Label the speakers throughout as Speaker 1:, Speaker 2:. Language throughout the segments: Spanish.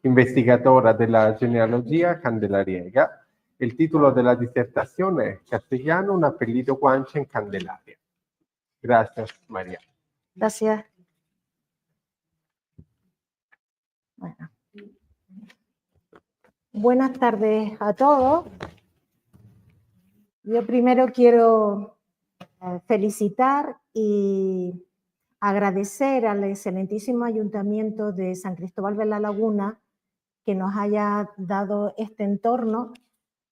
Speaker 1: investigadora della genealogia candelariega. Il titolo della dissertazione è Castellano, un apellido guanche en Candelaria. Gracias, María.
Speaker 2: Gracias. Bueno. Buenas tardes a todos. Yo primero quiero felicitar y agradecer al excelentísimo Ayuntamiento de San Cristóbal de la Laguna que nos haya dado este entorno,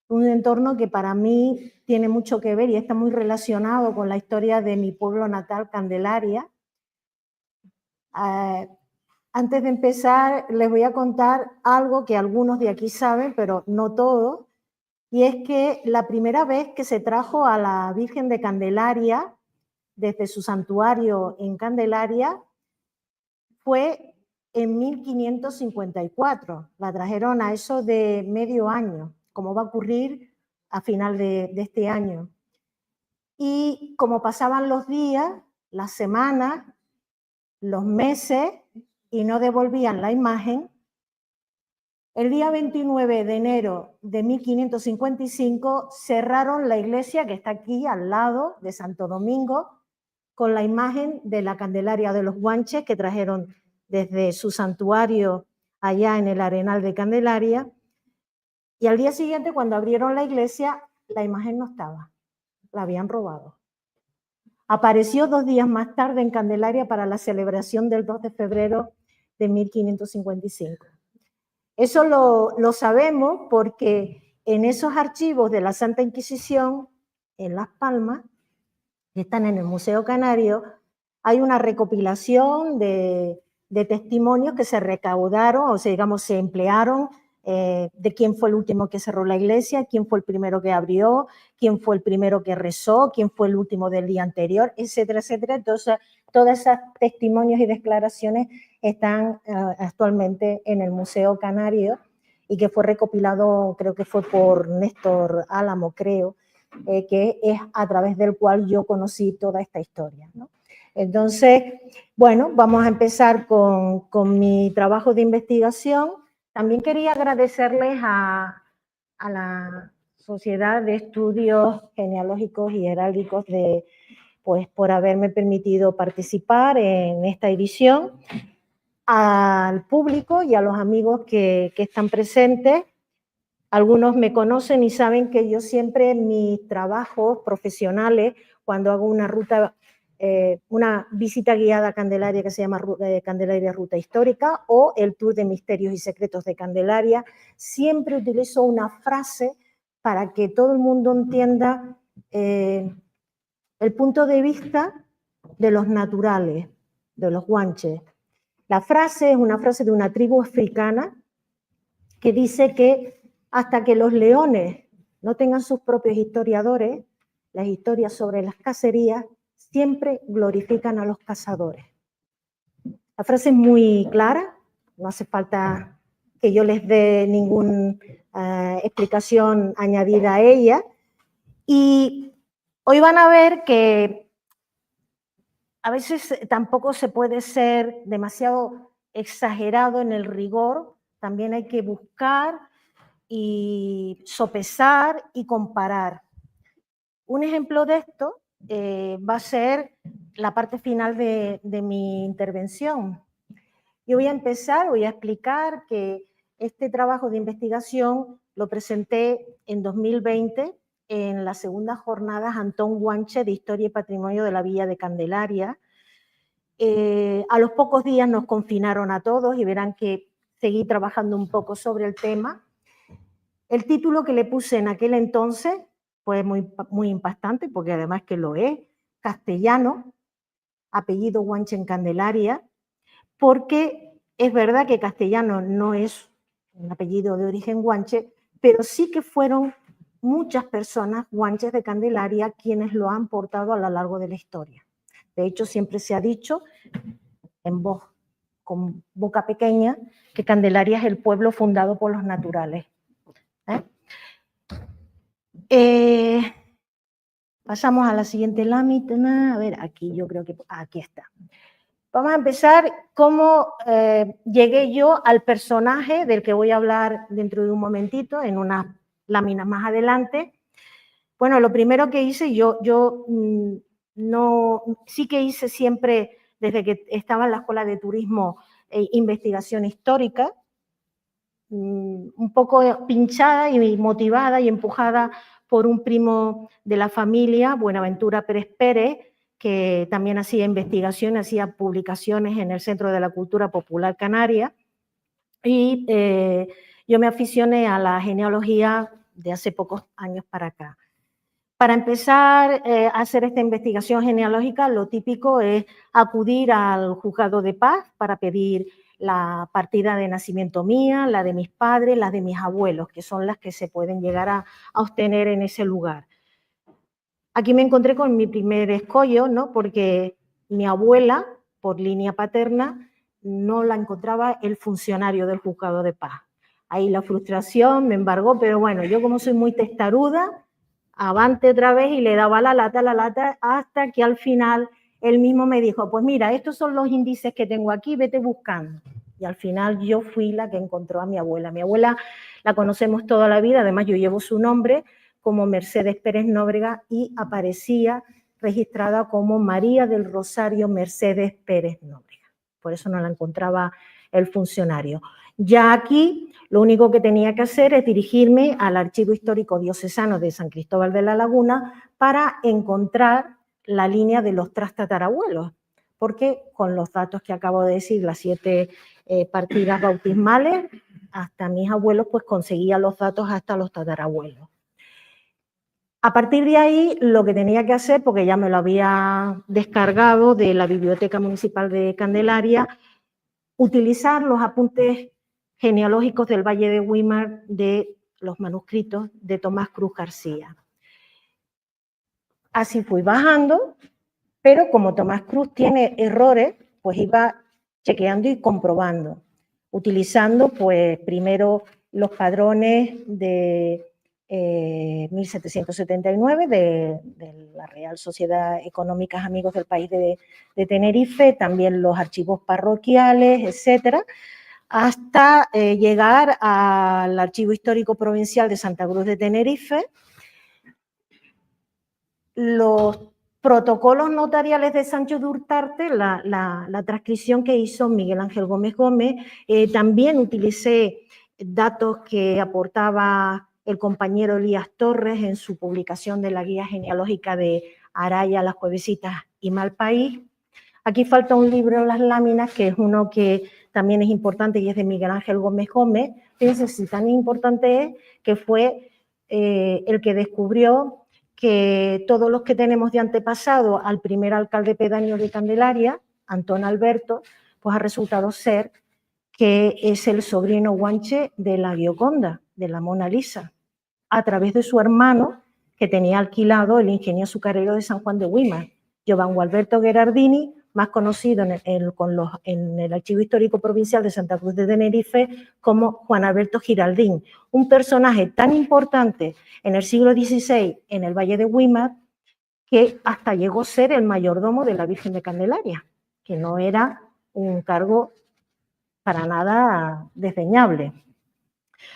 Speaker 2: un entorno que para mí tiene mucho que ver y está muy relacionado con la historia de mi pueblo natal, Candelaria. Antes de empezar, les voy a contar algo que algunos de aquí saben, pero no todos, y es que la primera vez que se trajo a la Virgen de Candelaria, desde su santuario en Candelaria, fue en 1554. La trajeron a eso de medio año, como va a ocurrir a final de este año. Y como pasaban los días, las semanas, los meses, y no devolvían la imagen, el día 29 de enero de 1555 cerraron la iglesia que está aquí al lado de Santo Domingo con la imagen de la Candelaria de los Guanches que trajeron desde su santuario allá en el Arenal de Candelaria. Y al día siguiente, cuando abrieron la iglesia, la imagen no estaba, la habían robado. Apareció 2 días más tarde en Candelaria para la celebración del 2 de febrero de 1555. Eso lo sabemos porque en esos archivos de la Santa Inquisición, en Las Palmas, que están en el Museo Canario, hay una recopilación de testimonios que se recaudaron, o sea, digamos, se emplearon de quién fue el último que cerró la iglesia, quién fue el primero que abrió, quién fue el primero que rezó, quién fue el último del día anterior, etcétera, etcétera. Entonces, todos esos testimonios y declaraciones están actualmente en el Museo Canario y que fue recopilado, creo que fue por Néstor Álamo, creo, que es a través del cual yo conocí toda esta historia, ¿no? Entonces, bueno, vamos a empezar con mi trabajo de investigación. También quería agradecerles a la Sociedad de Estudios Genealógicos y Heráldicos pues, por haberme permitido participar en esta edición, al público y a los amigos que están presentes. Algunos me conocen y saben que yo siempre en mis trabajos profesionales, cuando hago una ruta, una visita guiada a Candelaria que se llama Candelaria Ruta Histórica o el Tour de Misterios y Secretos de Candelaria, siempre utilizo una frase para que todo el mundo entienda el punto de vista de los naturales, de los guanches. La frase es una frase de una tribu africana que dice que hasta que los leones no tengan sus propios historiadores, las historias sobre las cacerías siempre glorifican a los cazadores. La frase es muy clara, no hace falta que yo les dé ninguna explicación añadida a ella. Y hoy van a ver que a veces tampoco se puede ser demasiado exagerado en el rigor, también hay que buscar y sopesar y comparar. Un ejemplo de esto va a ser la parte final de mi intervención. Yo voy a empezar, voy a explicar que este trabajo de investigación lo presenté en 2020 en las segundas jornadas Antón Guanche de Historia y Patrimonio de la Villa de Candelaria. A los pocos días nos confinaron a todos y verán que seguí trabajando un poco sobre el tema. El título que le puse en aquel entonces fue muy impactante, porque además que lo es, Castellano, apellido Guanche en Candelaria, porque es verdad que Castellano no es un apellido de origen guanche, pero sí que fueron muchas personas guanches de Candelaria quienes lo han portado a lo largo de la historia. De hecho, siempre se ha dicho, en voz, con boca pequeña, que Candelaria es el pueblo fundado por los naturales. Pasamos a la siguiente lámina. A ver, aquí yo creo que aquí está. Vamos a empezar cómo llegué yo al personaje del que voy a hablar dentro de un momentito, en unas láminas más adelante. Bueno, lo primero que hice, sí que hice siempre, desde que estaba en la Escuela de Turismo, investigación histórica, un poco pinchada y motivada y empujada por un primo de la familia, Buenaventura Pérez Pérez, que también hacía investigación, hacía publicaciones en el Centro de la Cultura Popular Canaria, y yo me aficioné a la genealogía de hace pocos años para acá. Para empezar a hacer esta investigación genealógica, lo típico es acudir al juzgado de paz para pedir la partida de nacimiento mía, la de mis padres, la de mis abuelos, que son las que se pueden llegar a obtener en ese lugar. Aquí me encontré con mi primer escollo, ¿no? Porque mi abuela, por línea paterna, no la encontraba el funcionario del juzgado de paz. Ahí la frustración me embargó, pero bueno, yo como soy muy testaruda, avante otra vez y le daba la lata, hasta que al final él mismo me dijo, pues mira, estos son los índices que tengo aquí, vete buscando. Y al final yo fui la que encontró a mi abuela. Mi abuela la conocemos toda la vida, además yo llevo su nombre como Mercedes Pérez Nóbrega y aparecía registrada como María del Rosario Mercedes Pérez Nóbrega. Por eso no la encontraba el funcionario. Ya aquí lo único que tenía que hacer es dirigirme al Archivo Histórico Diocesano de San Cristóbal de la Laguna para encontrar la línea de los tatarabuelos, porque con los datos que acabo de decir, las 7 partidas bautismales, hasta mis abuelos, pues conseguía los datos hasta los tatarabuelos. A partir de ahí, lo que tenía que hacer, porque ya me lo había descargado de la Biblioteca Municipal de Candelaria, utilizar los apuntes genealógicos del Valle de Güímar de los manuscritos de Tomás Cruz García. Así fui bajando, pero como Tomás Cruz tiene errores, pues iba chequeando y comprobando, utilizando pues primero los padrones de 1779 de la Real Sociedad Económicas Amigos del País de Tenerife, también los archivos parroquiales, etcétera, hasta llegar al Archivo Histórico Provincial de Santa Cruz de Tenerife. Los protocolos notariales de Sancho de Urtarte, la transcripción que hizo Miguel Ángel Gómez Gómez, también utilicé datos que aportaba el compañero Elías Torres en su publicación de la guía genealógica de Araya, Las Cuevecitas y Malpaís. Aquí falta un libro en las láminas, que es uno que también es importante y es de Miguel Ángel Gómez Gómez. Fíjense si tan importante es que fue el que descubrió que todos los que tenemos de antepasado al primer alcalde pedáneo de Candelaria, Antón Alberto, pues ha resultado ser que es el sobrino guanche de la Gioconda, de la Mona Lisa, a través de su hermano que tenía alquilado el ingenio azucarero de San Juan de Güímar, Giovanni Alberto Gherardini, más conocido en el Archivo Histórico Provincial de Santa Cruz de Tenerife como Juan Alberto Giraldín, un personaje tan importante en el siglo XVI en el Valle de Güímar que hasta llegó a ser el mayordomo de la Virgen de Candelaria, que no era un cargo para nada desdeñable.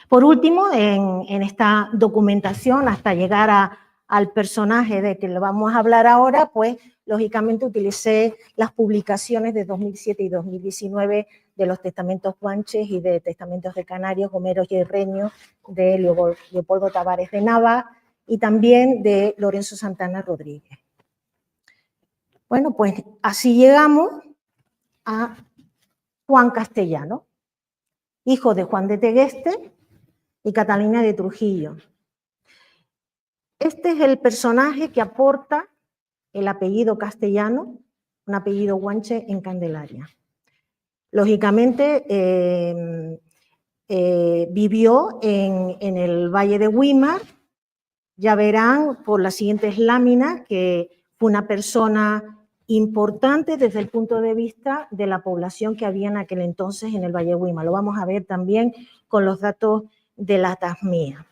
Speaker 2: Por último, en esta documentación, hasta llegar al personaje de que le vamos a hablar ahora, pues lógicamente utilicé las publicaciones de 2007 y 2019 de los testamentos guanches y de testamentos de Canarios, Gomeros y Herreño, de Leopoldo Tavares de Nava y también de Lorenzo Santana Rodríguez. Bueno, pues así llegamos a Juan Castellano, hijo de Juan de Tegueste y Catalina de Trujillo. Este es el personaje que aporta el apellido castellano, un apellido guanche en Candelaria. Lógicamente, vivió en el Valle de Güímar. Ya verán por las siguientes láminas que fue una persona importante desde el punto de vista de la población que había en aquel entonces en el Valle de Güímar. Lo vamos a ver también con los datos de la tasmía.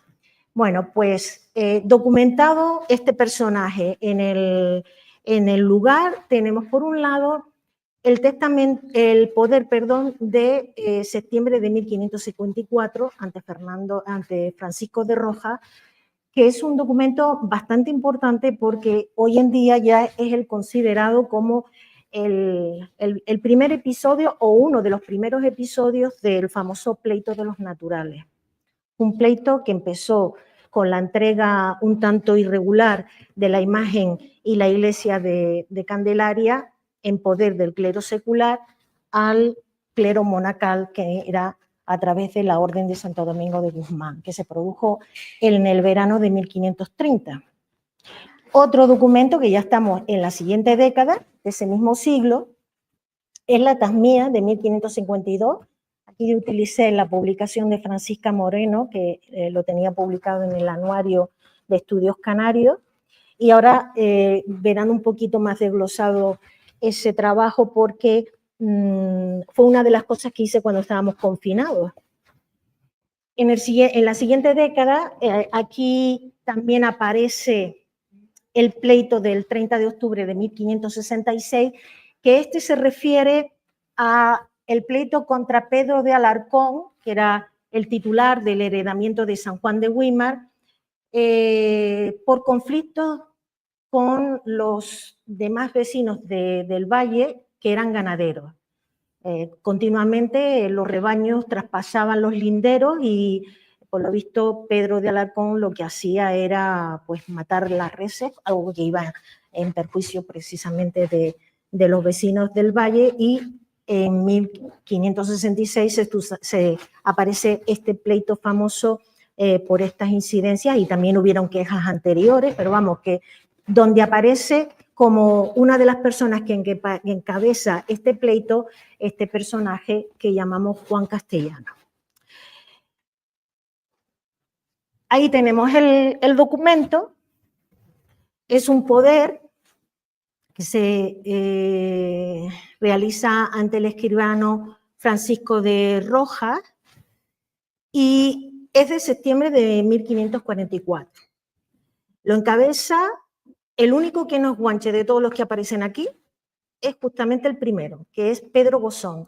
Speaker 2: Bueno, pues documentado este personaje en el lugar, tenemos por un lado el poder de septiembre de 1554 ante Francisco de Rojas, que es un documento bastante importante porque hoy en día ya es el considerado como el primer episodio o uno de los primeros episodios del famoso pleito de los naturales. Un pleito que empezó con la entrega un tanto irregular de la imagen y la iglesia de Candelaria en poder del clero secular al clero monacal, que era a través de la Orden de Santo Domingo de Guzmán, que se produjo en el verano de 1530. Otro documento que ya estamos en la siguiente década, de ese mismo siglo, es la Tasmía de 1552. Aquí utilicé la publicación de Francisca Moreno, que lo tenía publicado en el Anuario de Estudios Canarios, y ahora verán un poquito más desglosado ese trabajo porque fue una de las cosas que hice cuando estábamos confinados. En la siguiente década, aquí también aparece el pleito del 30 de octubre de 1566, que este se refiere a el pleito contra Pedro de Alarcón, que era el titular del heredamiento de San Juan de Weimar, por conflictos con los demás vecinos del valle que eran ganaderos. Continuamente los rebaños traspasaban los linderos y por lo visto Pedro de Alarcón lo que hacía era pues matar las reses, algo que iba en perjuicio precisamente de los vecinos del valle, y en 1566 aparece este pleito famoso por estas incidencias, y también hubieron quejas anteriores, pero vamos, que donde aparece como una de las personas que encabeza este pleito, este personaje que llamamos Juan Castellano. Ahí tenemos el documento. Es un poder que se realiza ante el escribano Francisco de Rojas y es de septiembre de 1544. Lo encabeza el único que no es guanche de todos los que aparecen aquí, es justamente el primero, que es Pedro Gozón,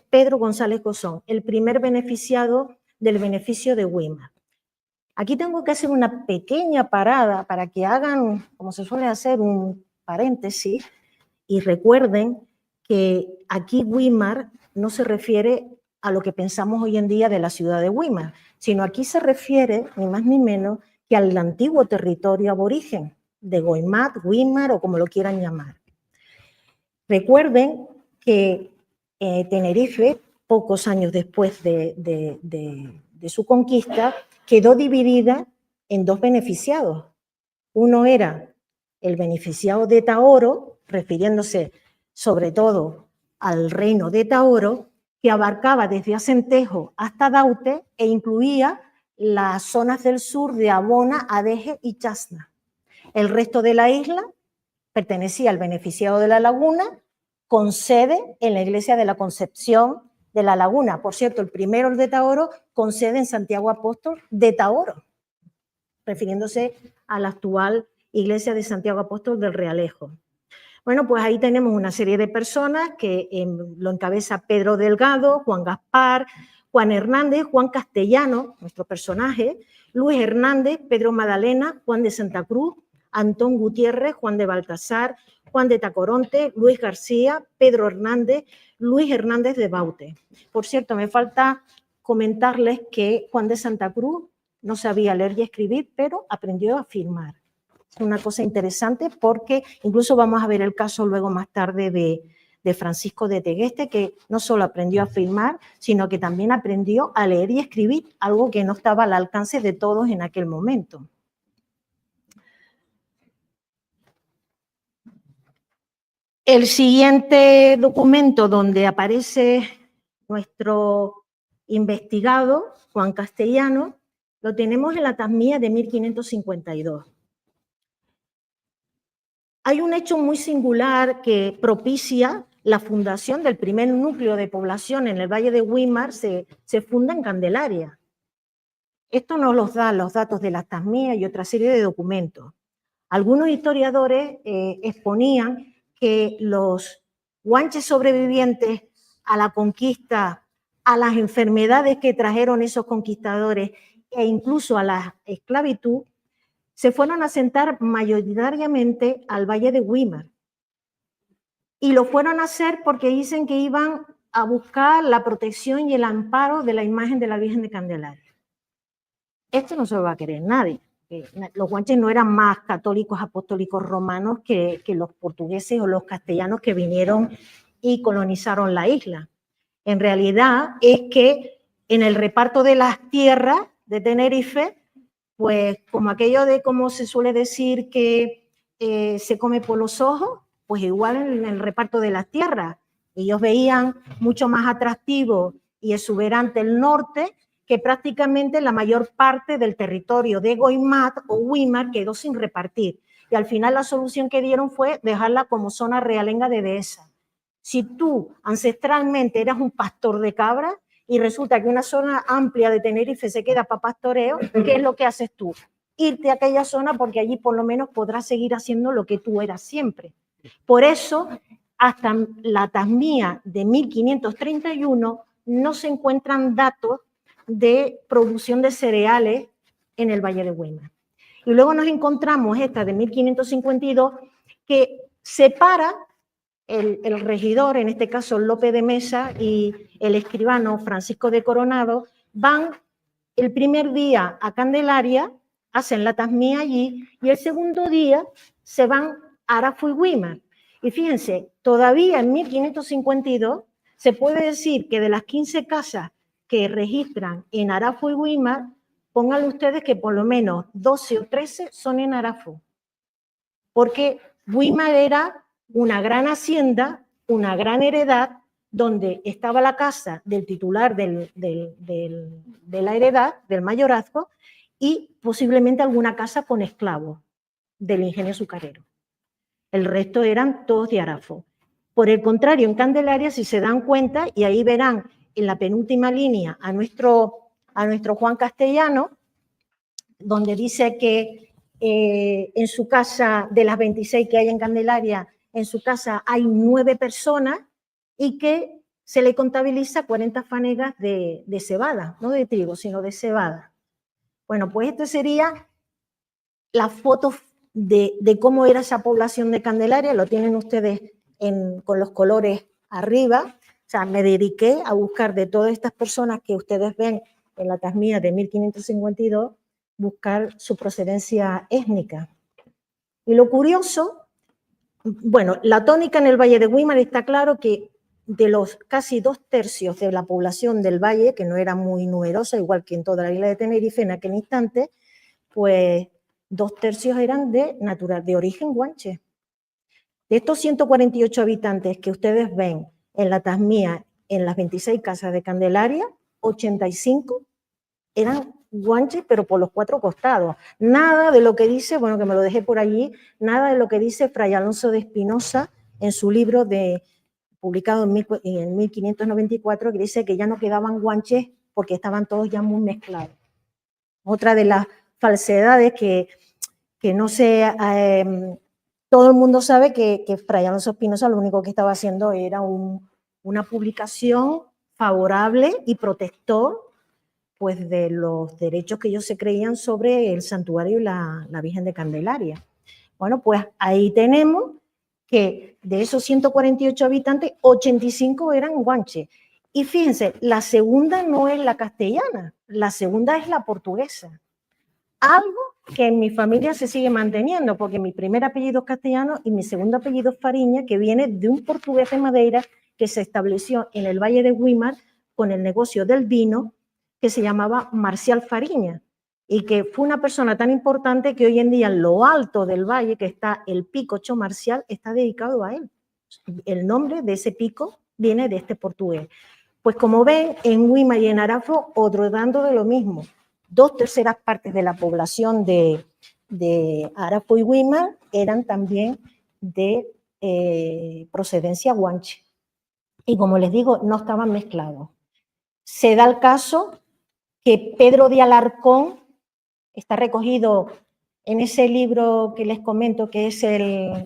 Speaker 2: Pedro González Gozón, el primer beneficiado del beneficio de Weimar. Aquí tengo que hacer una pequeña parada para que hagan, como se suele hacer, un paréntesis y recuerden que aquí Weimar no se refiere a lo que pensamos hoy en día de la ciudad de Weimar, sino aquí se refiere, ni más ni menos, que al antiguo territorio aborigen de Goimat, Weimar o como lo quieran llamar. Recuerden que Tenerife, pocos años después de su conquista, quedó dividida en dos beneficiados. Uno era el beneficiado de Taoro, refiriéndose sobre todo al reino de Taoro, que abarcaba desde Acentejo hasta Daute e incluía las zonas del sur de Abona, Adeje y Chasna. El resto de la isla pertenecía al beneficiado de la Laguna, con sede en la iglesia de la Concepción de la Laguna. Por cierto, el primero, el de Taoro, con sede en Santiago Apóstol de Taoro, refiriéndose a la actual iglesia de Santiago Apóstol del Realejo. Bueno, pues ahí tenemos una serie de personas que lo encabeza Pedro Delgado, Juan Gaspar, Juan Hernández, Juan Castellano, nuestro personaje, Luis Hernández, Pedro Madalena, Juan de Santa Cruz, Antón Gutiérrez, Juan de Baltasar, Juan de Tacoronte, Luis García, Pedro Hernández, Luis Hernández de Baute. Por cierto, me falta comentarles que Juan de Santa Cruz no sabía leer y escribir, pero aprendió a firmar. Es una cosa interesante porque incluso vamos a ver el caso luego más tarde de Francisco de Tegueste, que no solo aprendió a firmar, sino que también aprendió a leer y escribir, algo que no estaba al alcance de todos en aquel momento. El siguiente documento donde aparece nuestro investigado, Juan Castellano, lo tenemos en la Tasmía de 1552. Hay un hecho muy singular que propicia la fundación del primer núcleo de población en el Valle de Weimar, se funda en Candelaria. Esto nos los dan los datos de la Tasmía y otra serie de documentos. Algunos historiadores exponían que los guanches sobrevivientes a la conquista, a las enfermedades que trajeron esos conquistadores e incluso a la esclavitud, se fueron a asentar mayoritariamente al Valle de Güímar. Y lo fueron a hacer porque dicen que iban a buscar la protección y el amparo de la imagen de la Virgen de Candelaria. Esto no se lo va a querer nadie. Los guanches no eran más católicos apostólicos romanos que los portugueses o los castellanos que vinieron y colonizaron la isla. En realidad es que en el reparto de las tierras de Tenerife, pues como aquello de, como se suele decir, que se come por los ojos, pues igual en el reparto de las tierras. Ellos veían mucho más atractivo y exuberante el norte, que prácticamente la mayor parte del territorio de Goimat o Güímar quedó sin repartir. Y al final la solución que dieron fue dejarla como zona realenga de dehesa. Si tú ancestralmente eras un pastor de cabras y resulta que una zona amplia de Tenerife se queda para pastoreo, ¿qué es lo que haces tú? Irte a aquella zona porque allí por lo menos podrás seguir haciendo lo que tú eras siempre. Por eso, hasta la Tasmía de 1531 no se encuentran datos de producción de cereales en el Valle de Güímar. Y luego nos encontramos esta de 1552 que separa el regidor, en este caso Lope de Mesa, y el escribano Francisco de Coronado, van el primer día a Candelaria, hacen la Tasmía allí, y el segundo día se van a Arafo y Güímar. Y fíjense, todavía en 1552 se puede decir que de las 15 casas que registran en Arafo y Güímar, pónganle ustedes que por lo menos 12 o 13 son en Arafo. Porque Güímar era una gran hacienda, una gran heredad, donde estaba la casa del titular de la heredad, del mayorazgo, y posiblemente alguna casa con esclavos del ingenio azucarero. El resto eran todos de Arafo. Por el contrario, en Candelaria, si se dan cuenta, y ahí verán en la penúltima línea a nuestro Juan Castellano, donde dice que en su casa, de las 26 que hay en Candelaria, en su casa hay 9 personas y que se le contabiliza 40 fanegas de cebada, no de trigo, sino de cebada. Bueno, pues esta sería la foto de cómo era esa población de Candelaria, lo tienen ustedes con los colores arriba. O sea, me dediqué a buscar de todas estas personas que ustedes ven en la Tasmía de 1552, buscar su procedencia étnica. Y lo curioso, bueno, la tónica en el Valle de Güímar está claro que de los casi 2/3 de la población del valle, que no era muy numerosa, igual que en toda la isla de Tenerife en aquel instante, pues 2/3 eran de origen guanche. De estos 148 habitantes que ustedes ven en la Tasmía, en las 26 casas de Candelaria, 85 eran guanches, pero por los 4 costados. Nada de lo que dice, bueno, que me lo dejé por allí, nada de lo que dice Fray Alonso de Espinosa en su libro publicado en 1594, que dice que ya no quedaban guanches porque estaban todos ya muy mezclados. Otra de las falsedades que no sé, todo el mundo sabe que Fray Alonso Espinosa lo único que estaba haciendo era una publicación favorable y protector pues, de los derechos que ellos se creían sobre el santuario y la Virgen de Candelaria. Bueno, pues ahí tenemos que de esos 148 habitantes, 85 eran guanches. Y fíjense, la segunda no es la castellana, la segunda es la portuguesa. Algo que en mi familia se sigue manteniendo, porque mi primer apellido es castellano y mi segundo apellido es Fariña, que viene de un portugués de Madeira que se estableció en el Valle de Güímar con el negocio del vino, que se llamaba Marcial Fariña, y que fue una persona tan importante que hoy en día en lo alto del valle, que está el pico Chomarcial, está dedicado a él. El nombre de ese pico viene de este portugués. Pues como ven, en Güímar y en Arafo, otro dando de lo mismo. 2/3 partes de la población de Arafo y Güímar eran también de procedencia guanche. Y como les digo, no estaban mezclados. Se da el caso que Pedro de Alarcón, está recogido en ese libro que les comento, que es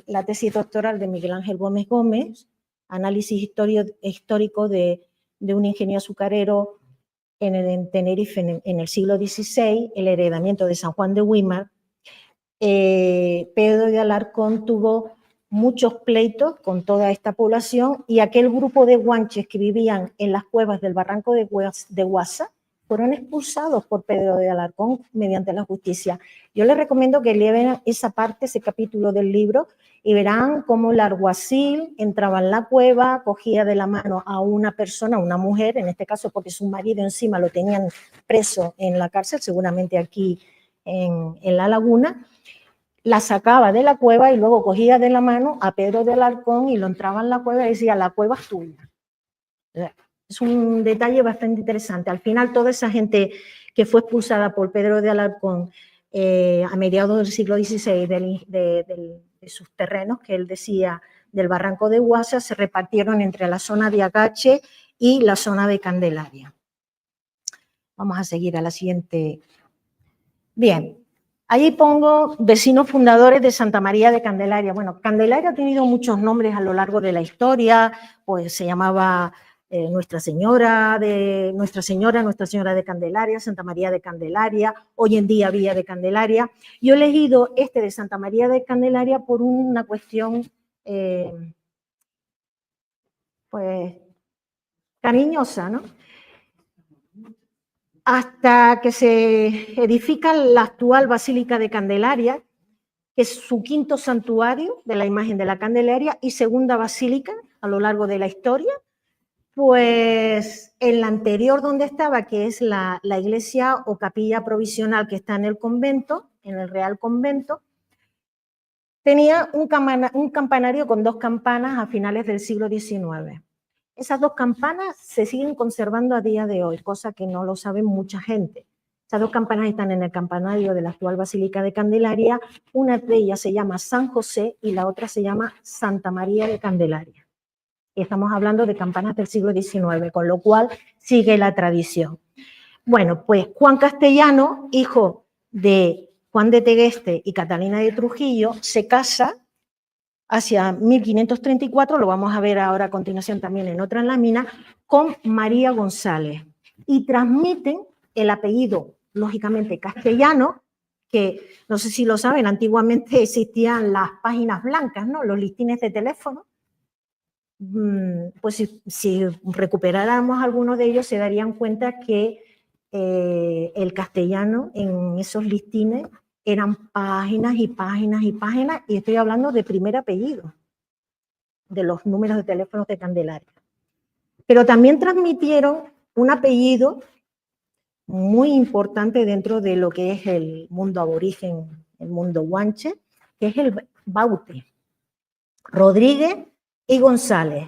Speaker 2: la tesis doctoral de Miguel Ángel Gómez Gómez, análisis histórico de un ingenio azucarero en Tenerife en el siglo XVI, el heredamiento de San Juan de Weimar. Pedro de Alarcón tuvo muchos pleitos con toda esta población y aquel grupo de guanches que vivían en las cuevas del barranco de Guasa fueron expulsados por Pedro de Alarcón mediante la justicia. Yo les recomiendo que lean esa parte, ese capítulo del libro, y verán cómo el alguacil entraba en la cueva, cogía de la mano a una persona, una mujer, en este caso porque su marido encima lo tenían preso en la cárcel, seguramente aquí en La Laguna, la sacaba de la cueva y luego cogía de la mano a Pedro de Alarcón y lo entraba en la cueva y decía, la cueva es tuya. Es un detalle bastante interesante. Al final, toda esa gente que fue expulsada por Pedro de Alarcón a mediados del siglo XVI de sus terrenos, que él decía del barranco de Guasa, se repartieron entre la zona de Agache y la zona de Candelaria. Vamos a seguir a la siguiente. Bien, ahí pongo vecinos fundadores de Santa María de Candelaria. Bueno, Candelaria ha tenido muchos nombres a lo largo de la historia, pues se llamaba Nuestra Señora de Candelaria, Santa María de Candelaria, hoy en día Villa de Candelaria. Yo he elegido este de Santa María de Candelaria por una cuestión, pues, cariñosa, ¿no? Hasta que se edifica la actual Basílica de Candelaria, que es su quinto santuario de la imagen de la Candelaria y segunda basílica a lo largo de la historia, pues en la anterior donde estaba, que es la iglesia o capilla provisional que está en el convento, en el Real Convento, tenía un campanario con 2 campanas a finales del siglo XIX. Esas 2 campanas se siguen conservando a día de hoy, cosa que no lo sabe mucha gente. Esas 2 campanas están en el campanario de la actual Basílica de Candelaria. Una de ellas se llama San José y la otra se llama Santa María de Candelaria. Y estamos hablando de campanas del siglo XIX, con lo cual sigue la tradición. Bueno, pues Juan Castellano, hijo de Juan de Tegueste y Catalina de Trujillo, se casa hacia 1534, lo vamos a ver ahora a continuación también en otra lámina, con María González. Y transmiten el apellido, lógicamente, castellano, que no sé si lo saben, antiguamente existían las páginas blancas, ¿no? Los listines de teléfono. Pues si recuperáramos alguno de ellos, se darían cuenta que el castellano en esos listines eran páginas y páginas y páginas, y estoy hablando de primer apellido, de los números de teléfonos de Candelaria. Pero también transmitieron un apellido muy importante dentro de lo que es el mundo aborigen, el mundo guanche, que es el Baute, Rodríguez y González,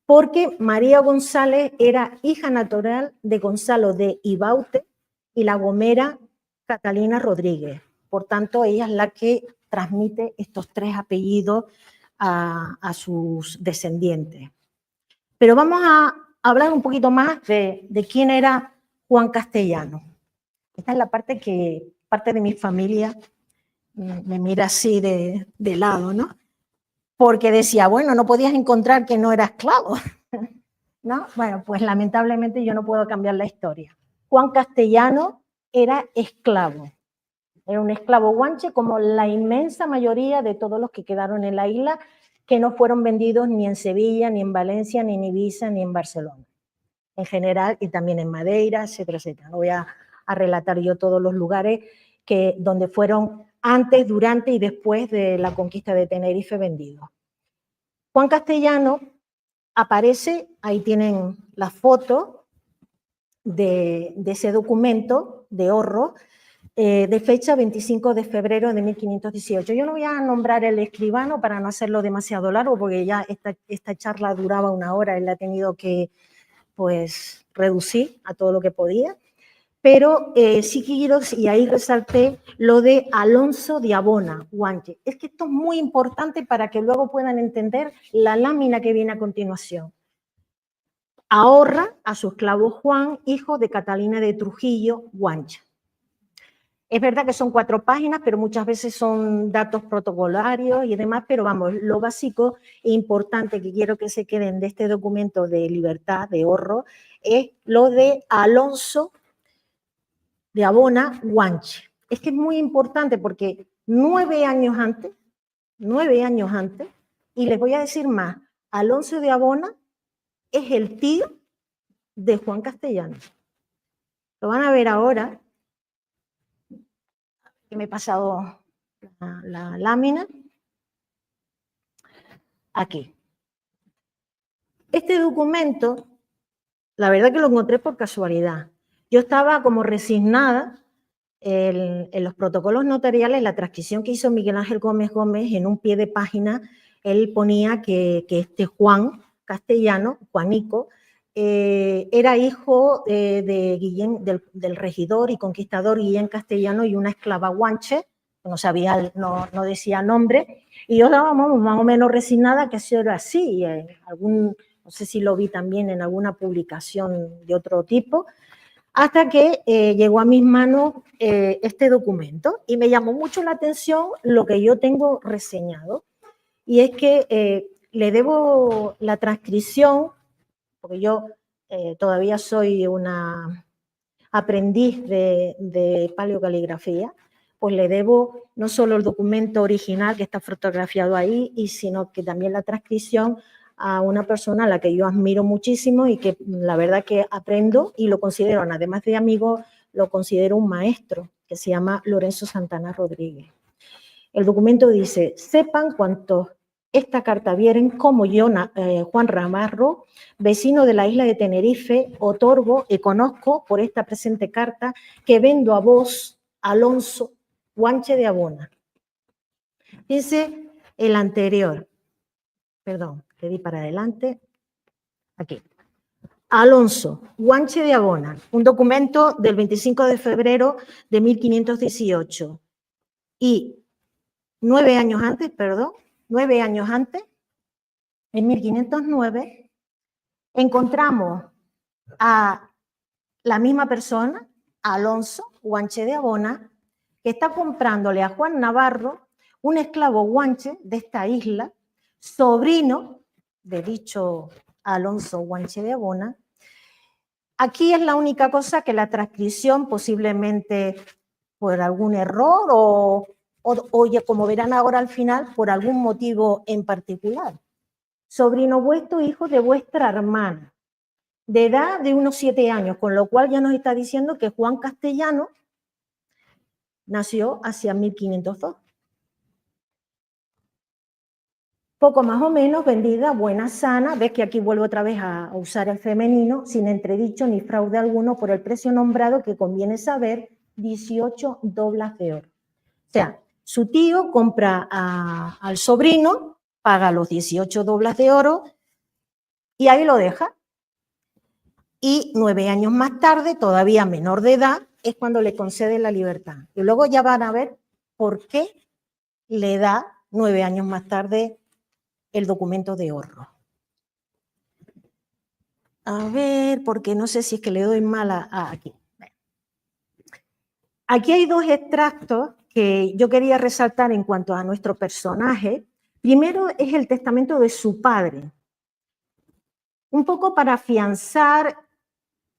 Speaker 2: porque María González era hija natural de Gonzalo de Ibaute y la gomera Catalina Rodríguez. Por tanto, ella es la que transmite estos 3 apellidos a sus descendientes. Pero vamos a hablar un poquito más de quién era Juan Castellano. Esta es la parte que parte de mi familia me mira así de lado, ¿no? Porque decía, bueno, no podías encontrar que no era esclavo, ¿no? Bueno, pues lamentablemente yo no puedo cambiar la historia. Juan Castellano era esclavo. Era un esclavo guanche como la inmensa mayoría de todos los que quedaron en la isla, que no fueron vendidos ni en Sevilla, ni en Valencia, ni en Ibiza, ni en Barcelona. En general, y también en Madeira, etcétera, etcétera. No voy a relatar yo todos los lugares donde fueron antes, durante y después de la conquista de Tenerife vendidos. Juan Castellano aparece, ahí tienen la foto de ese documento de Horro, de fecha 25 de febrero de 1518. Yo no voy a nombrar el escribano para no hacerlo demasiado largo, porque ya esta charla duraba 1 hora, él ha tenido que pues, reducir a todo lo que podía, pero sí quiero, y ahí resalté lo de Alonso de Abona, guanche. Es que esto es muy importante para que luego puedan entender la lámina que viene a continuación. Ahorra a su esclavo Juan, hijo de Catalina de Trujillo, guancha. Es verdad que son 4 páginas, pero muchas veces son datos protocolarios y demás, pero vamos, lo básico e importante que quiero que se queden de este documento de libertad, de ahorro, es lo de Alonso de Abona Guanche. Es que es muy importante porque 9 años antes, y les voy a decir más, Alonso de Abona es el tío de Juan Castellano. Lo van a ver ahora, que me he pasado la lámina. Aquí. Este documento, la verdad que lo encontré por casualidad. Yo estaba como resignada en los protocolos notariales, la transcripción que hizo Miguel Ángel Gómez Gómez, en un pie de página, él ponía que este Juan Castellano, Juanico, era hijo de Guillén, del regidor y conquistador Guillén Castellano y una esclava guanche, no sabía, no decía nombre, y yo estaba más o menos resignada que eso era así, no sé si lo vi también en alguna publicación de otro tipo, hasta que llegó a mis manos este documento y me llamó mucho la atención lo que yo tengo reseñado, y es que le debo la transcripción, porque yo todavía soy una aprendiz de paleocaligrafía, pues le debo no solo el documento original que está fotografiado ahí, sino que también la transcripción a una persona a la que yo admiro muchísimo y que la verdad que aprendo y lo considero, además de amigo, lo considero un maestro, que se llama Lorenzo Santana Rodríguez. El documento dice: sepan cuantos esta carta vieren como yo, Juan Ramarro, vecino de la isla de Tenerife, otorgo y conozco por esta presente carta que vendo a vos, Alonso Guanche de Abona. Dice el anterior, perdón, le di para adelante, aquí. Alonso Guanche de Abona, un documento del 25 de febrero de 1518 y 9 años antes, en 1509, encontramos a la misma persona, Alonso Guanche de Abona, que está comprándole a Juan Navarro, un esclavo guanche de esta isla, sobrino de dicho Alonso Guanche de Abona. Aquí es la única cosa que la transcripción, posiblemente por algún error o como verán ahora al final, por algún motivo en particular. Sobrino vuestro, hijo de vuestra hermana, de edad de unos 7 años, con lo cual ya nos está diciendo que Juan Castellano nació hacia 1502. Poco más o menos, vendida, buena, sana. Ves que aquí vuelvo otra vez a usar el femenino, sin entredicho ni fraude alguno, por el precio nombrado que conviene saber, 18 doblas de oro. O sea, su tío compra al sobrino, paga los 18 doblas de oro y ahí lo deja. Y 9 años más tarde, todavía menor de edad, es cuando le concede la libertad. Y luego ya van a ver por qué le da 9 años más tarde el documento de ahorro. A ver, porque no sé si es que le doy mal aquí. Aquí hay 2 extractos que yo quería resaltar en cuanto a nuestro personaje. Primero es el testamento de su padre, un poco para afianzar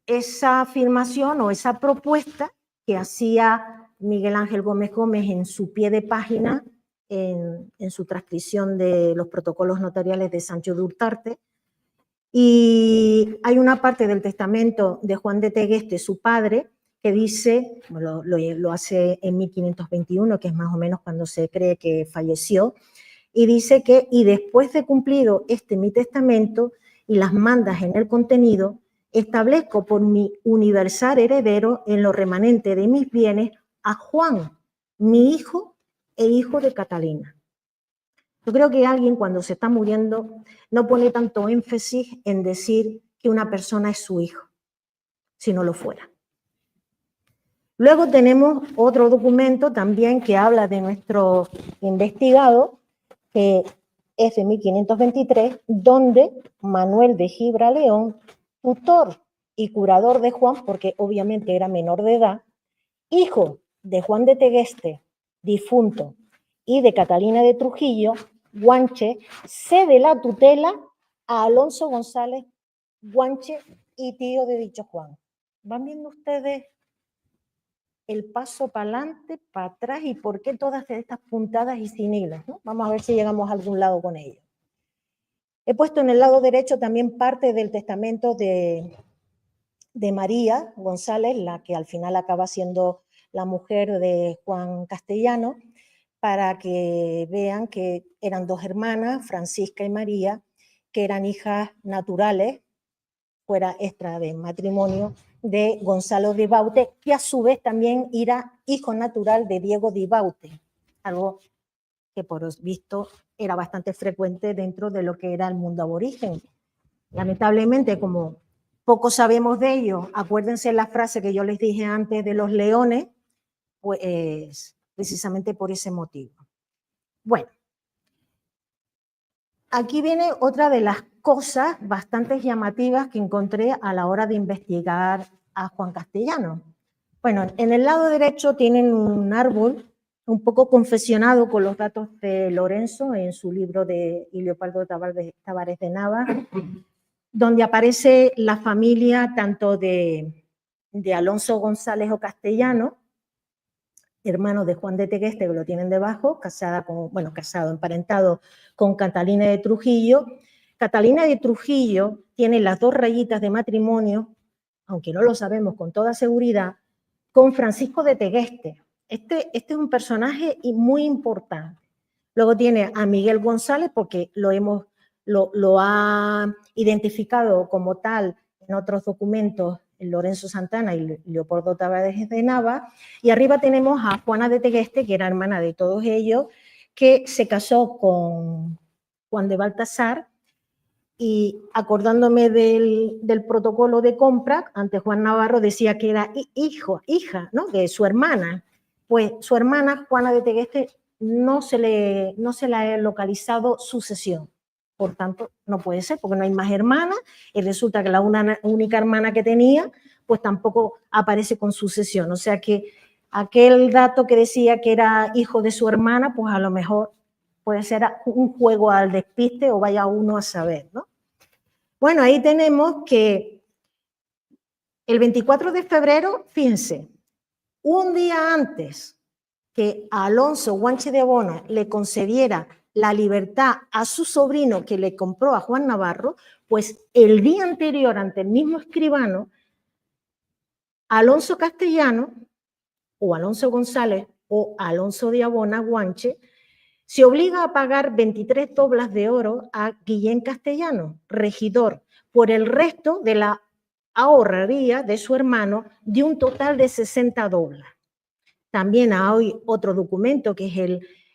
Speaker 2: esa afirmación o esa propuesta que hacía Miguel Ángel Gómez Gómez en su pie de página, en su transcripción de los protocolos notariales de Sancho de Urtarte. Y hay una parte del testamento de Juan de Tegueste, su padre, que dice, lo hace en 1521, que es más o menos cuando se cree que falleció, y dice que, y después de cumplido mi testamento y las mandas en el contenido, establezco por mi universal heredero en lo remanente de mis bienes a Juan, mi hijo e hijo de Catalina. Yo creo que alguien cuando se está muriendo no pone tanto énfasis en decir que una persona es su hijo, si no lo fuera. Luego tenemos otro documento también que habla de nuestro investigado, que es de 1523, donde Manuel de Gibra León, tutor y curador de Juan, porque obviamente era menor de edad, hijo de Juan de Tegueste, difunto, y de Catalina de Trujillo, Guanche, cede la tutela a Alonso González Guanche y tío de dicho Juan. ¿Van viendo ustedes el paso para adelante, para atrás y por qué todas estas puntadas y sin hilos, ¿no? Vamos a ver si llegamos a algún lado con ello. He puesto en el lado derecho también parte del testamento de María González, la que al final acaba siendo la mujer de Juan Castellano, para que vean que eran dos hermanas, Francisca y María, que eran hijas naturales, fuera extra de matrimonio, de Gonzalo de Baute, que a su vez también era hijo natural de Diego de Baute, algo que por visto era bastante frecuente dentro de lo que era el mundo aborigen. Lamentablemente, como poco sabemos de ello, acuérdense la frase que yo les dije antes de los leones, pues precisamente por ese motivo. Bueno, aquí viene otra de las cosas bastante llamativas que encontré a la hora de investigar a Juan Castellano. Bueno, en el lado derecho tienen un árbol un poco confesionado con los datos de Lorenzo en su libro de Leopoldo Tavares de Nava, donde aparece la familia tanto de Alonso González o Castellano, hermano de Juan de Tegueste, que lo tienen debajo, emparentado con Catalina de Trujillo. Catalina de Trujillo tiene las dos rayitas de matrimonio, aunque no lo sabemos con toda seguridad, con Francisco de Tegueste. Este es un personaje muy importante. Luego tiene a Miguel González, porque lo ha identificado como tal en otros documentos Lorenzo Santana y Leopoldo Tavares de Nava, y arriba tenemos a Juana de Tegueste, que era hermana de todos ellos, que se casó con Juan de Baltasar, y acordándome del protocolo de compra, ante Juan Navarro decía que era hija, ¿no?, de su hermana. Pues su hermana, Juana de Tegueste, no se le ha localizado sucesión. Por tanto, no puede ser, porque no hay más hermanas, y resulta que la única hermana que tenía, pues tampoco aparece con sucesión. O sea que aquel dato que decía que era hijo de su hermana, pues a lo mejor puede ser un juego al despiste o vaya uno a saber, ¿no? Bueno, ahí tenemos que el 24 de febrero, fíjense, un día antes que a Alonso Guanche de Abona le concediera la libertad a su sobrino que le compró a Juan Navarro, pues el día anterior, ante el mismo escribano, Alonso Castellano, o Alonso González, o Alonso de Abona Guanche, se obliga a pagar 23 doblas de oro a Guillén Castellano, regidor, por el resto de la ahorrería de su hermano, de un total de 60 doblas. También hay otro documento, que es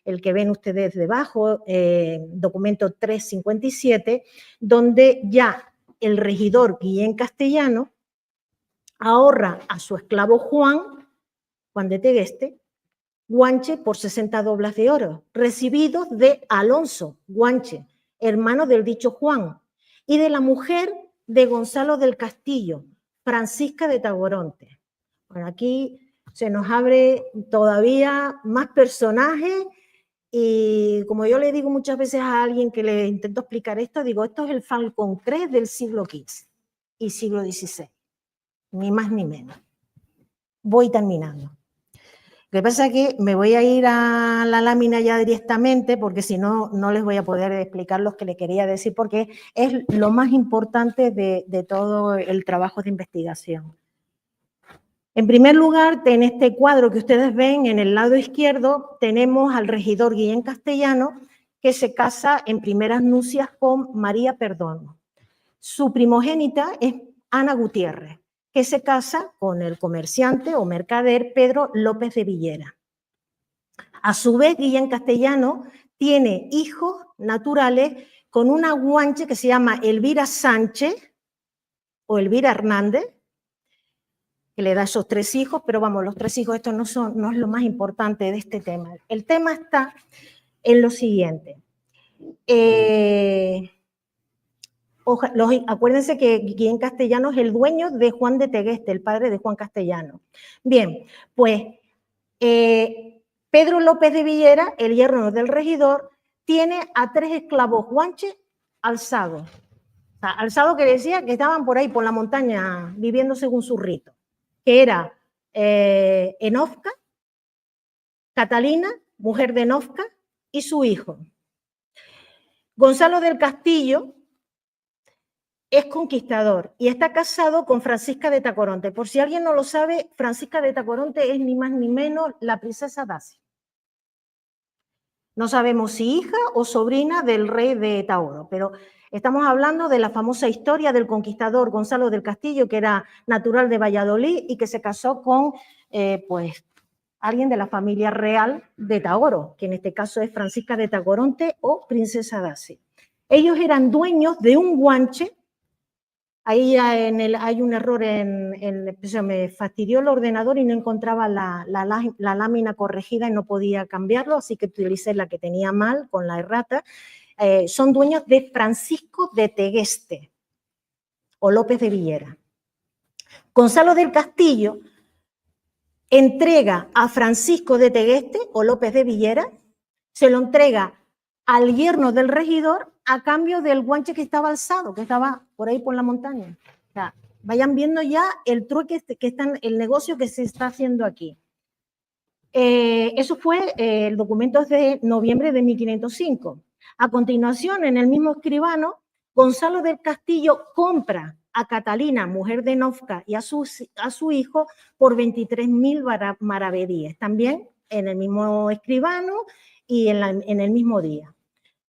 Speaker 2: el que ven ustedes debajo, documento 357, donde ya el regidor Guillén Castellano ahorra a su esclavo Juan de Tegueste, Guanche, por 60 doblas de oro, recibidos de Alonso Guanche, hermano del dicho Juan, y de la mujer de Gonzalo del Castillo, Francisca de Taboronte. Bueno, aquí se nos abre todavía más personajes, y como yo le digo muchas veces a alguien que le intento explicar esto, digo, esto es el Falcon Crest del siglo XV y siglo XVI, ni más ni menos. Voy terminando. Lo que pasa es que me voy a ir a la lámina ya directamente, porque si no, no les voy a poder explicar lo que le quería decir, porque es lo más importante de todo el trabajo de investigación. En primer lugar, en este cuadro que ustedes ven en el lado izquierdo, tenemos al regidor Guillén Castellano, que se casa en primeras nupcias con María Perdomo. Su primogénita es Ana Gutiérrez, que se casa con el comerciante o mercader Pedro López de Villera. A su vez, Guillén Castellano tiene hijos naturales con una guanche que se llama Elvira Sánchez o Elvira Hernández, que le da esos 3 hijos, pero vamos, los 3 hijos, esto no es lo más importante de este tema. El tema está en lo siguiente. Acuérdense que Guillén Castellano es el dueño de Juan de Tegueste, el padre de Juan Castellano. Bien, pues Pedro López de Villera, el yerno del regidor, tiene a 3 esclavos guanches alzados. O sea, alzados que decía que estaban por ahí, por la montaña, viviendo según su rito. Que era Enofca, Catalina, mujer de Enofca, y su hijo. Gonzalo del Castillo es conquistador y está casado con Francisca de Tacoronte. Por si alguien no lo sabe, Francisca de Tacoronte es ni más ni menos la princesa Dacia. No sabemos si hija o sobrina del rey de Taoro, pero estamos hablando de la famosa historia del conquistador Gonzalo del Castillo, que era natural de Valladolid y que se casó con pues, alguien de la familia real de Taoro, que en este caso es Francisca de Tacoronte o princesa Dacia. Ellos eran dueños de un guanche. Ahí hay un error, me fastidió el ordenador y no encontraba la lámina corregida y no podía cambiarlo, así que utilicé la que tenía mal con la errata. Son dueños de Francisco de Tegueste o López de Villera. Gonzalo del Castillo entrega a Francisco de Tegueste o López de Villera, se lo entrega al yerno del regidor a cambio del guanche que estaba alzado, que estaba por ahí por la montaña. O sea, vayan viendo ya el truque que está, el negocio que se está haciendo aquí. Eso fue el documento es de noviembre de 1505. A continuación, en el mismo escribano, Gonzalo del Castillo compra a Catalina, mujer de Enofca, y a su hijo por 23.000 maravedíes, también en el mismo escribano y en el mismo día.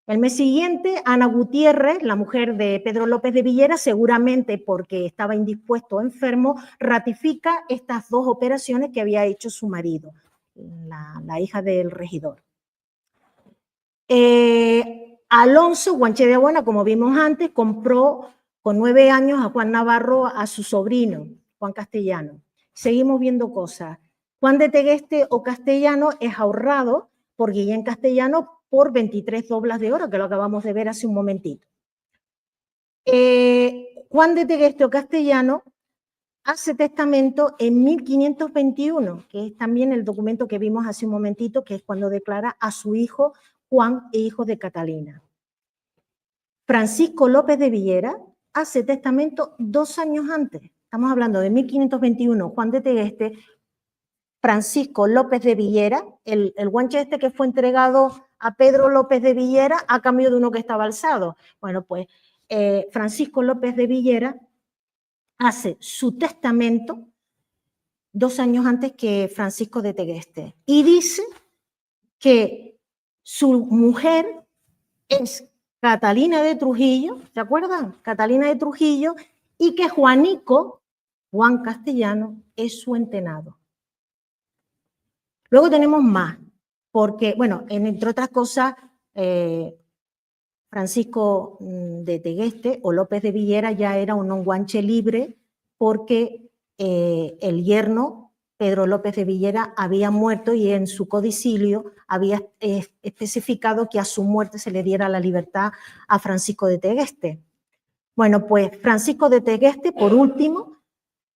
Speaker 2: El mes siguiente, Ana Gutiérrez, la mujer de Pedro López de Villera, seguramente porque estaba indispuesto o enfermo, ratifica estas 2 operaciones que había hecho su marido, la hija del regidor. Alonso Guanche de Abuena, como vimos antes, compró con 9 años a Juan Navarro, a su sobrino, Juan Castellano. Seguimos viendo cosas. Juan de Tegueste o Castellano es ahorrado por Guillén Castellano por 23 doblas de oro, que lo acabamos de ver hace un momentito. Juan de Tegueste o Castellano hace testamento en 1521, que es también el documento que vimos hace un momentito, que es cuando declara a su hijo Juan e hijo de Catalina. Francisco López de Villera hace testamento 2 años antes. Estamos hablando de 1521, Juan de Tegueste, Francisco López de Villera, el guanche este que fue entregado a Pedro López de Villera a cambio de uno que estaba alzado. Bueno, pues Francisco López de Villera hace su testamento 2 años antes que Francisco de Tegueste y dice que su mujer es Catalina de Trujillo, ¿se acuerdan? Catalina de Trujillo, y que Juanico, Juan Castellano, es su entenado. Luego tenemos más, porque, bueno, entre otras cosas, Francisco de Tegueste o López de Villera ya era un guanche libre porque el yerno, Pedro López de Villera, había muerto y en su codicilio había especificado que a su muerte se le diera la libertad a Francisco de Tegueste. Bueno, pues Francisco de Tegueste, por último,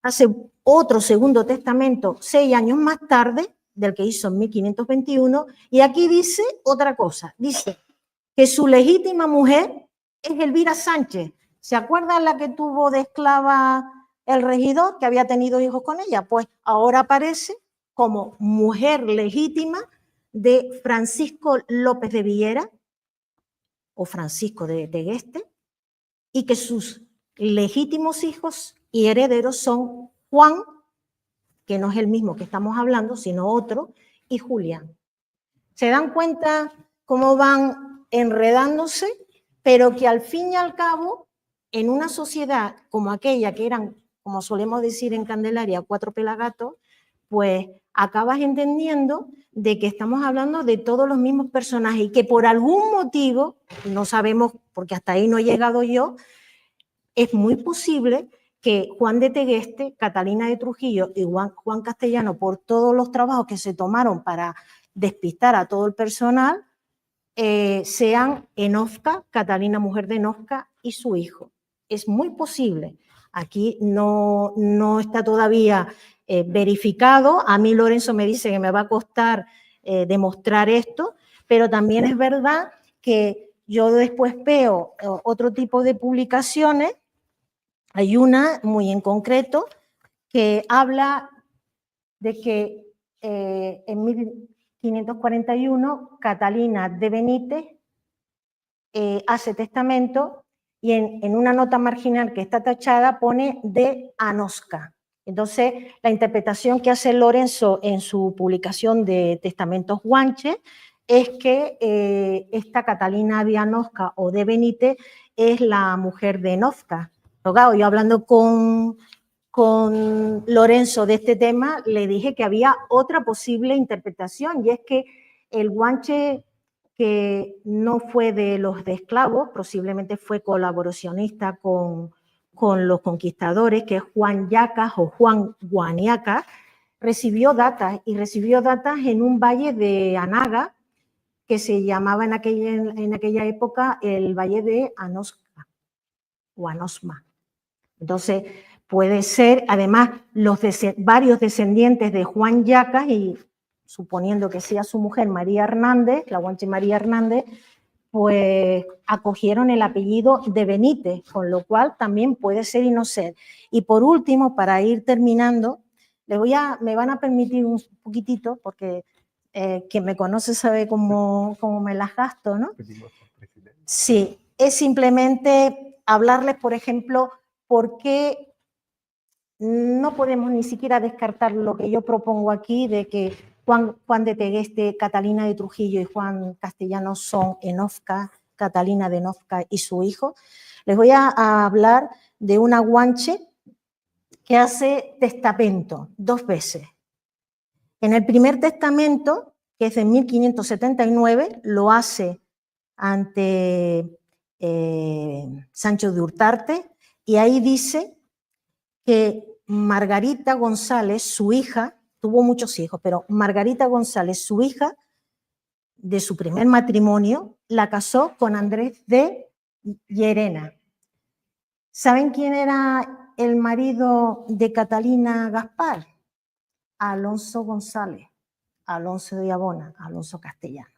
Speaker 2: hace otro segundo testamento 6 años más tarde, del que hizo en 1521, y aquí dice otra cosa, dice que su legítima mujer es Elvira Sánchez. ¿Se acuerdan la que tuvo de esclava el regidor, que había tenido hijos con ella? Pues ahora aparece como mujer legítima de Francisco López de Villera o Francisco de Tegueste, y que sus legítimos hijos y herederos son Juan, que no es el mismo que estamos hablando, sino otro, y Julián. ¿Se dan cuenta cómo van enredándose? Pero que al fin y al cabo, en una sociedad como aquella, que eran, como solemos decir en Candelaria, 4 pelagatos, pues acabas entendiendo de que estamos hablando de todos los mismos personajes y que por algún motivo, no sabemos, porque hasta ahí no he llegado yo, es muy posible que Juan de Tegueste, Catalina de Trujillo y Juan Castellano, por todos los trabajos que se tomaron para despistar a todo el personal, sean Enofca, Catalina, mujer de Enofca, y su hijo. Es muy posible. Aquí no está todavía verificado. A mí Lorenzo me dice que me va a costar demostrar esto, pero también es verdad que yo después veo otro tipo de publicaciones. Hay una muy en concreto que habla de que en 1541 Catalina de Benítez hace testamento y en una nota marginal que está tachada pone de Anosca. Entonces, la interpretación que hace Lorenzo en su publicación de Testamentos Guanche es que esta Catalina de Anosca o de Benítez es la mujer de Nozca. Claro, yo hablando con Lorenzo de este tema, le dije que había otra posible interpretación, y es que el guanche, que no fue de los de esclavos, posiblemente fue colaboracionista con los conquistadores, que es Juan Yacas o Juan Guaniacas, recibió datas en un valle de Anaga, que se llamaba en aquella época el Valle de Anosca o Anosma. Entonces, puede ser, además, varios descendientes de Juan Yacas, y suponiendo que sea su mujer María Hernández, la guanche María Hernández, pues acogieron el apellido de Benítez, con lo cual también puede ser y no ser. Y por último, para ir terminando, me van a permitir un poquitito, porque quien me conoce sabe cómo me las gasto, ¿no? Sí, es simplemente hablarles, por ejemplo, por qué no podemos ni siquiera descartar lo que yo propongo aquí, de que Juan de Tegueste, Catalina de Trujillo y Juan Castellano son Enofca, Catalina de Enofca y su hijo. Les voy a hablar de una guanche que hace testamento 2 veces. En el primer testamento, que es de 1579, lo hace ante Sancho de Urtarte, y ahí dice que Margarita González, su hija, tuvo muchos hijos, pero Margarita González, su hija, de su primer matrimonio, la casó con Andrés de Llerena. ¿Saben quién era el marido de Catalina Gaspar? Alonso González, Alonso de Abona, Alonso Castellano.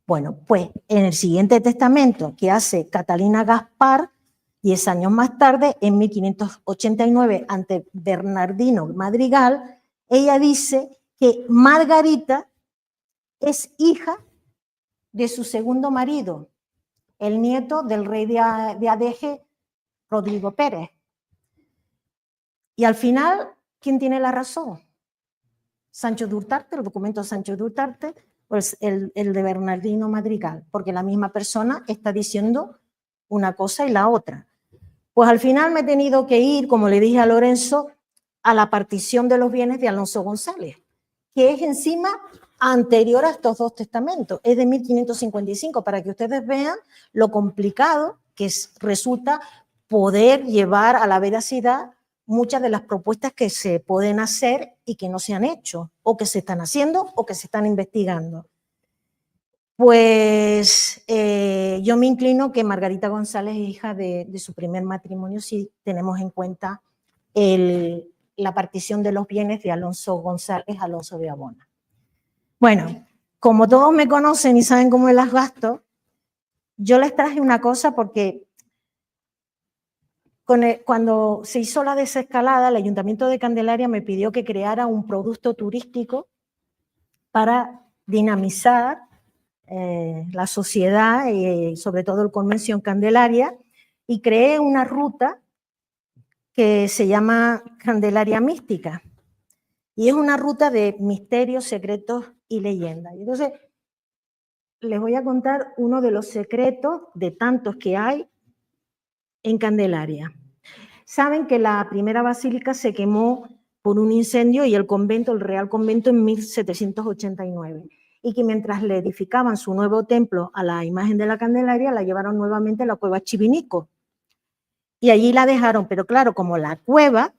Speaker 2: Bueno, pues en el siguiente testamento que hace Catalina Gaspar, 10 años más tarde, en 1589, ante Bernardino Madrigal, ella dice que Margarita es hija de su segundo marido, el nieto del rey de Adeje, Rodrigo Pérez. Y al final, ¿quién tiene la razón? Sancho de Urtarte, el documento de Sancho de Urtarte, pues el de Bernardino Madrigal, porque la misma persona está diciendo una cosa y la otra. Pues al final me he tenido que ir, como le dije a Lorenzo, a la partición de los bienes de Alonso González, que es encima anterior a estos 2 testamentos, es de 1555, para que ustedes vean lo complicado que resulta poder llevar a la veracidad muchas de las propuestas que se pueden hacer y que no se han hecho, o que se están haciendo o que se están investigando. Pues yo me inclino que Margarita González es hija de su primer matrimonio, si tenemos en cuenta la partición de los bienes de Alonso González, Alonso de Abona. Bueno, como todos me conocen y saben cómo me las gasto, yo les traje una cosa porque cuando se hizo la desescalada, el Ayuntamiento de Candelaria me pidió que creara un producto turístico para dinamizar la sociedad y sobre todo el comercio en Candelaria, y creé una ruta que se llama Candelaria Mística, y es una ruta de misterios, secretos y leyendas. Entonces, les voy a contar uno de los secretos de tantos que hay en Candelaria. Saben que la primera basílica se quemó por un incendio, y el convento, el Real Convento, en 1789. Y que mientras le edificaban su nuevo templo a la imagen de la Candelaria, la llevaron nuevamente a la cueva Chivinico. Y allí la dejaron, pero claro, como la cueva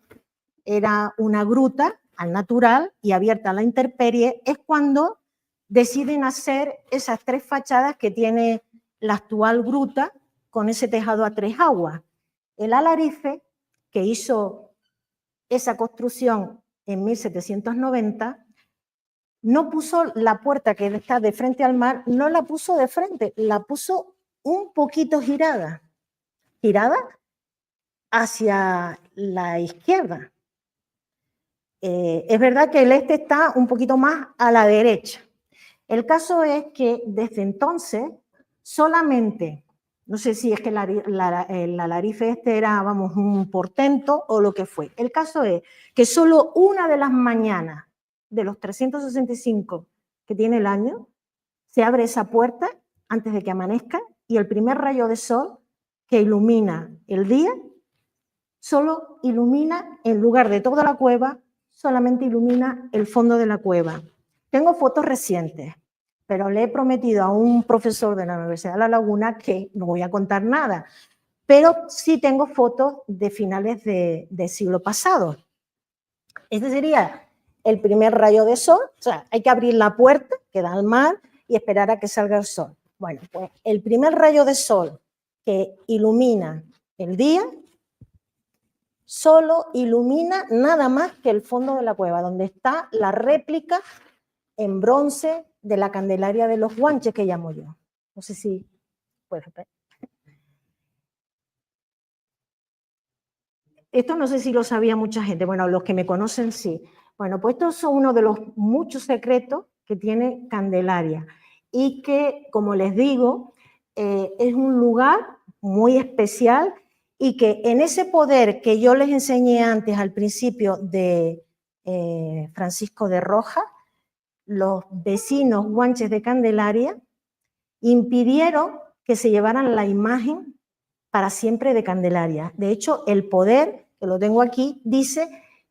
Speaker 2: era una gruta al natural y abierta a la intemperie, es cuando deciden hacer esas 3 fachadas que tiene la actual gruta, con ese tejado a 3 aguas. El alarife que hizo esa construcción en 1790, no puso la puerta que está de frente al mar, no la puso de frente, la puso un poquito girada hacia la izquierda. Es verdad que el este está un poquito más a la derecha. El caso es que desde entonces solamente, no sé si es que el alarife este era, vamos, un portento o lo que fue. El caso es que solo una de las mañanas de los 365 que tiene el año, se abre esa puerta antes de que amanezca y el primer rayo de sol que ilumina el día, solo ilumina, en lugar de toda la cueva, solamente ilumina el fondo de la cueva. Tengo fotos recientes, pero le he prometido a un profesor de la Universidad de La Laguna que no voy a contar nada, pero sí tengo fotos de finales del siglo pasado. Este sería el primer rayo de sol, o sea, hay que abrir la puerta que da al mar y esperar a que salga el sol. Bueno, pues el primer rayo de sol que ilumina el día solo ilumina nada más que el fondo de la cueva, donde está la réplica en bronce de la Candelaria de los Guanches que llamo yo. No sé si puedes ver. Esto no sé si lo sabía mucha gente, bueno, los que me conocen sí. Bueno, pues estos son uno de los muchos secretos que tiene Candelaria y que, como les digo, es un lugar muy especial y que en ese poder que yo les enseñé antes al principio de Francisco de Rojas, los vecinos guanches de Candelaria impidieron que se llevaran la imagen para siempre de Candelaria. De hecho, el poder, que lo tengo aquí, dice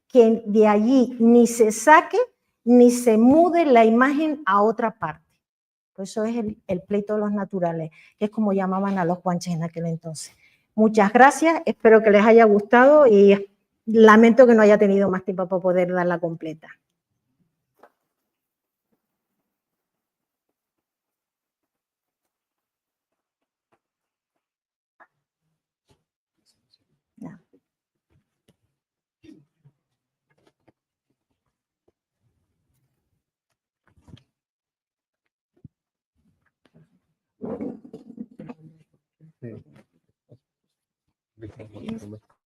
Speaker 2: que de allí ni se saque ni se mude la imagen a otra parte. Pues eso es el pleito de los naturales, que es como llamaban a los guanches en aquel entonces. Muchas gracias, espero que les haya gustado y lamento que no haya tenido más tiempo para poder darla completa.
Speaker 1: Sí.